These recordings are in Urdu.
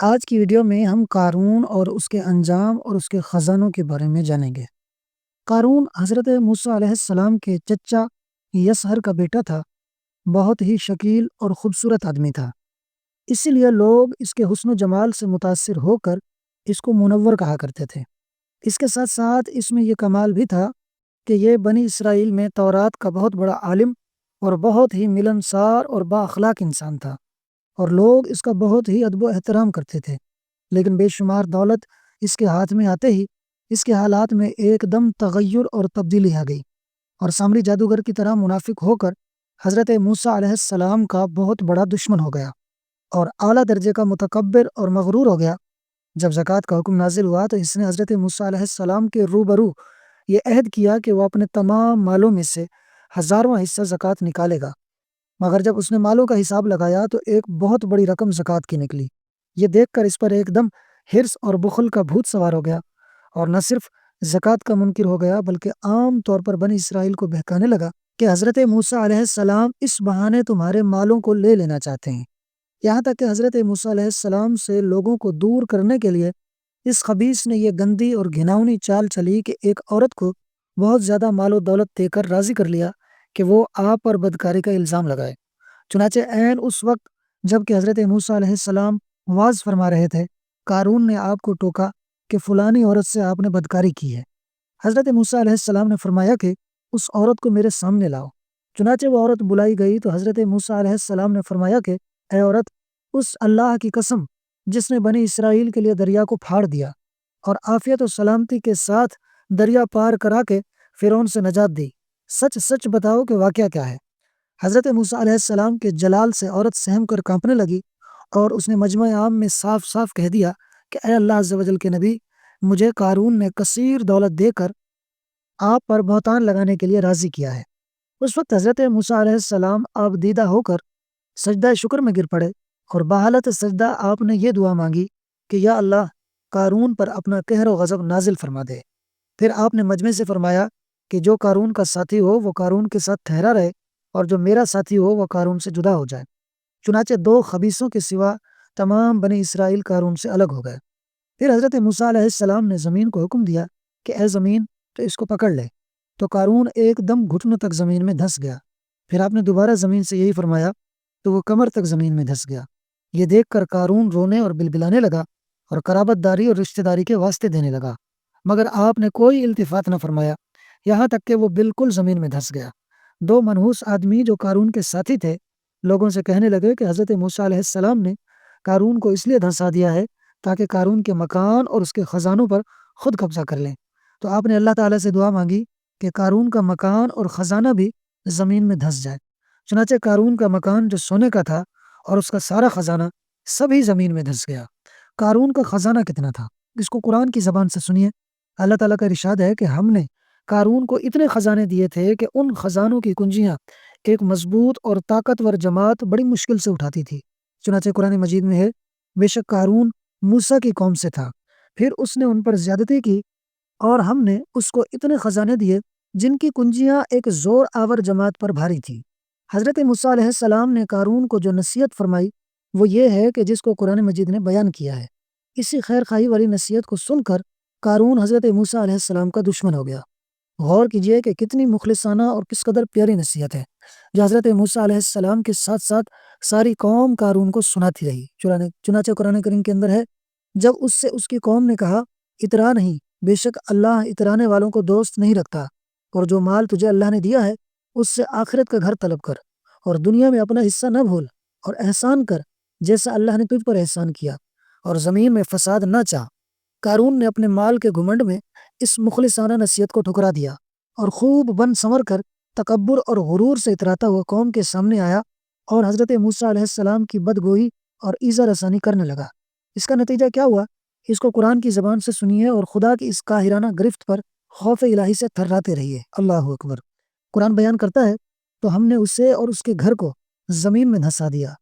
آج کی ویڈیو میں ہم قارون اور اس کے انجام اور اس کے خزانوں کے بارے میں جانیں گے۔ قارون حضرت موسیٰ علیہ السلام کے چچا یسہر کا بیٹا تھا۔ بہت ہی شکیل اور خوبصورت آدمی تھا، اسی لیے لوگ اس کے حسن و جمال سے متاثر ہو کر اس کو منور کہا کرتے تھے۔ اس کے ساتھ ساتھ اس میں یہ کمال بھی تھا کہ یہ بنی اسرائیل میں تورات کا بہت بڑا عالم اور بہت ہی ملنسار اور با اخلاق انسان تھا، اور لوگ اس کا بہت ہی ادب و احترام کرتے تھے۔ لیکن بے شمار دولت اس کے ہاتھ میں آتے ہی اس کے حالات میں ایک دم تغیر اور تبدیلی آ گئی، اور سامری جادوگر کی طرح منافق ہو کر حضرت موسیٰ علیہ السلام کا بہت بڑا دشمن ہو گیا اور اعلیٰ درجے کا متکبر اور مغرور ہو گیا۔ جب زکوٰۃ کا حکم نازل ہوا تو اس نے حضرت موسیٰ علیہ السلام کے روبرو یہ عہد کیا کہ وہ اپنے تمام مالوں میں سے 1000واں حصہ زکوٰۃ نکالے گا، مگر جب اس نے مالوں کا حساب لگایا تو ایک بہت بڑی رقم زکوٰۃ کی نکلی۔ یہ دیکھ کر اس پر ایک دم حرص اور بخل کا بھوت سوار ہو گیا، اور نہ صرف زکوٰۃ کا منکر ہو گیا بلکہ عام طور پر بنی اسرائیل کو بہکانے لگا کہ حضرت موسیٰ علیہ السلام اس بہانے تمہارے مالوں کو لے لینا چاہتے ہیں۔ یہاں تک کہ حضرت موسیٰ علیہ السلام سے لوگوں کو دور کرنے کے لیے اس خبیث نے یہ گندی اور گھناؤنی چال چلی کہ ایک عورت کو بہت زیادہ مال و دولت دے کر راضی کر لیا کہ وہ آپ پر بدکاری کا الزام لگائے۔ چنانچہ عین اس وقت جب کہ حضرت موسیٰ علیہ السلام وعظ فرما رہے تھے، قارون نے آپ کو ٹوکا کہ فلانی عورت سے آپ نے بدکاری کی ہے۔ حضرت موسیٰ علیہ السلام نے فرمایا کہ اس عورت کو میرے سامنے لاؤ۔ چنانچہ وہ عورت بلائی گئی تو حضرت موسیٰ علیہ السلام نے فرمایا کہ اے عورت، اس اللہ کی قسم جس نے بنی اسرائیل کے لیے دریا کو پھاڑ دیا اور عافیت و سلامتی کے ساتھ دریا پار کرا کے فرعون سے نجات دی، سچ سچ بتاؤ کہ واقعہ کیا ہے۔ حضرت موسیٰ علیہ السلام کے جلال سے عورت سہم کر کانپنے لگی، اور اس نے مجمع عام میں صاف صاف کہہ دیا کہ اے اللہ عز و جل کے نبی، مجھے قارون نے کثیر دولت دے کر آپ پر بہتان لگانے کے لیے راضی کیا ہے۔ اس وقت حضرت موسیٰ علیہ السلام آپ دیدہ ہو کر سجدہ شکر میں گر پڑے، اور بحالت سجدہ آپ نے یہ دعا مانگی کہ یا اللہ، قارون پر اپنا قہر و غضب نازل فرما دے۔ پھر آپ نے مجمع سے فرمایا کہ جو قارون کا ساتھی ہو وہ قارون کے ساتھ ٹھہرا رہے، اور جو میرا ساتھی ہو وہ قارون سے جدا ہو جائے۔ چنانچہ 2 خبیثوں کے سوا تمام بنی اسرائیل قارون سے الگ ہو گئے۔ پھر حضرت موسیٰ علیہ السلام نے زمین کو حکم دیا کہ اے زمین، تو اس کو پکڑ لے، تو قارون ایک دم گھٹنوں تک زمین میں دھنس گیا۔ پھر آپ نے دوبارہ زمین سے یہی فرمایا تو وہ کمر تک زمین میں دھنس گیا۔ یہ دیکھ کر قارون رونے اور بلبلانے لگا اور قرابت داری اور رشتہ داری کے واسطے دینے لگا، مگر آپ نے کوئی التفات نہ فرمایا، یہاں تک کہ وہ بالکل زمین میں دھنس گیا۔ 2 منحوس آدمی جو قارون کے ساتھی تھے لوگوں سے کہنے لگے کہ حضرت موسیٰ علیہ السلام نے قارون کو اس لیے دھنسا دیا ہے تاکہ قارون کے مکان اور اس کے خزانوں پر خود قبضہ کر لیں۔ تو آپ نے اللہ تعالیٰ سے دعا مانگی کہ قارون کا مکان اور خزانہ بھی زمین میں دھنس جائے۔ چنانچہ قارون کا مکان جو سونے کا تھا اور اس کا سارا خزانہ سبھی زمین میں دھنس گیا۔ قارون کا خزانہ کتنا تھا، اس کو قرآن کی زبان سے سنیے۔ اللہ تعالیٰ کا ارشاد ہے کہ ہم نے قارون کو اتنے خزانے دیے تھے کہ ان خزانوں کی کنجیاں ایک مضبوط اور طاقتور جماعت بڑی مشکل سے اٹھاتی تھی۔ چنانچہ قرآن مجید میں ہے، بے شک قارون موسیٰ کی قوم سے تھا، پھر اس نے ان پر زیادتی کی اور ہم نے اس کو اتنے خزانے دیے جن کی کنجیاں ایک زور آور جماعت پر بھاری تھی۔ حضرت موسیٰ علیہ السلام نے قارون کو جو نصیحت فرمائی وہ یہ ہے کہ جس کو قرآن مجید نے بیان کیا ہے۔ اسی خیر خواہی والی نصیحت کو سن کر قارون حضرت موسیٰ علیہ السلام کا دشمن ہو گیا۔ غور کیجئے کہ کتنی مخلصانہ اور کس قدر پیاری نصیحت ہے جو حضرت موسیٰ علیہ السلام کے ساتھ ساتھ ساری قوم قارون کو سناتی رہی۔ چنانچہ قرآن کریم کے اندر ہے، جب اس سے اس کی قوم نے کہا اترا نہیں، بے شک اللہ اترانے والوں کو دوست نہیں رکھتا، اور جو مال تجھے اللہ نے دیا ہے اس سے آخرت کا گھر طلب کر، اور دنیا میں اپنا حصہ نہ بھول، اور احسان کر جیسا اللہ نے تجھ پر احسان کیا، اور زمین میں فساد نہ چاہ۔ قارون نے اپنے مال کے گھمنڈ میں اس مخلصانہ نصیحت کو ٹھکرا دیا اور خوب بن سنور کر تکبر اور غرور سے اتراتا ہوا قوم کے سامنے آیا اور حضرت موسیٰ علیہ السلام کی بدگوئی اور ایذا رسانی کرنے لگا۔ اس کا نتیجہ کیا ہوا، اس کو قرآن کی زبان سے سنیے اور خدا کی اس قاہرانہ گرفت پر خوف الہی سے تھراتے رہیے۔ اللہ اکبر۔ قرآن بیان کرتا ہے، تو ہم نے اسے اور اس کے گھر کو زمین میں دھنسا دیا،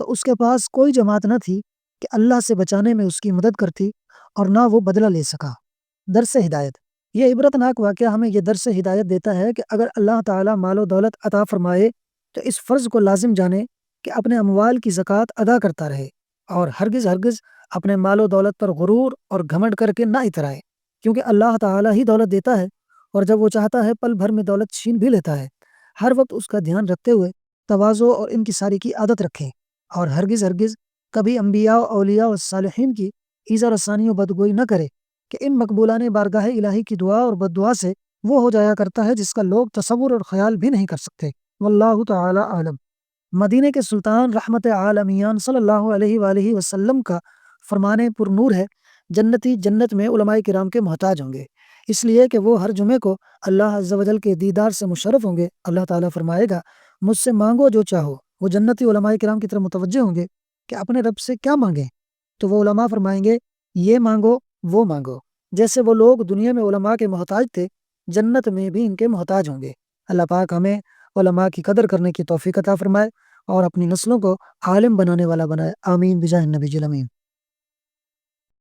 تو اس کے پاس کوئی جماعت نہ تھی کہ اللہ سے بچانے میں اس کی مدد کرتی، اور نہ وہ بدلہ لے سکا۔ درس ہدایت۔ یہ عبرتناک واقعہ ہمیں یہ درس ہدایت دیتا ہے کہ اگر اللہ تعالیٰ مال و دولت عطا فرمائے تو اس فرض کو لازم جانے کہ اپنے اموال کی زکوٰۃ ادا کرتا رہے، اور ہرگز ہرگز اپنے مال و دولت پر غرور اور گھمنڈ کر کے نہ اترائے، کیونکہ اللہ تعالیٰ ہی دولت دیتا ہے، اور جب وہ چاہتا ہے پل بھر میں دولت چھین بھی لیتا ہے۔ ہر وقت اس کا دھیان رکھتے ہوئے تواضع اور انکساری کی عادت رکھیں، اور ہرگز ہرگز کبھی انبیاء و اولیاء و صالحین کی ایذا رسانی و بدگوئی نہ کرے، کہ ان مقبولان بارگاہ الہی کی دعا اور بد دعا سے وہ ہو جایا کرتا ہے جس کا لوگ تصور اور خیال بھی نہیں کر سکتے۔ واللہ تعالی عالم۔ مدینہ کے سلطان رحمت عالمیان صلی اللہ علیہ وآلہ وسلم کا فرمان پر نور ہے، جنتی جنت میں علماء کرام کے محتاج ہوں گے، اس لیے کہ وہ ہر جمعے کو اللہ عز و جل کے دیدار سے مشرف ہوں گے۔ اللہ تعالیٰ فرمائے گا مجھ سے مانگو جو چاہو۔ وہ جنتی علماء کرام کی طرف متوجہ ہوں گے کہ اپنے رب سے کیا مانگیں، تو وہ علماء فرمائیں گے یہ مانگو وہ مانگو۔ جیسے وہ لوگ دنیا میں علماء کے محتاج تھے، جنت میں بھی ان کے محتاج ہوں گے۔ اللہ پاک ہمیں علماء کی قدر کرنے کی توفیق عطا فرمائے اور اپنی نسلوں کو عالم بنانے والا بنائے۔ آمین بجاہ النبی الامین۔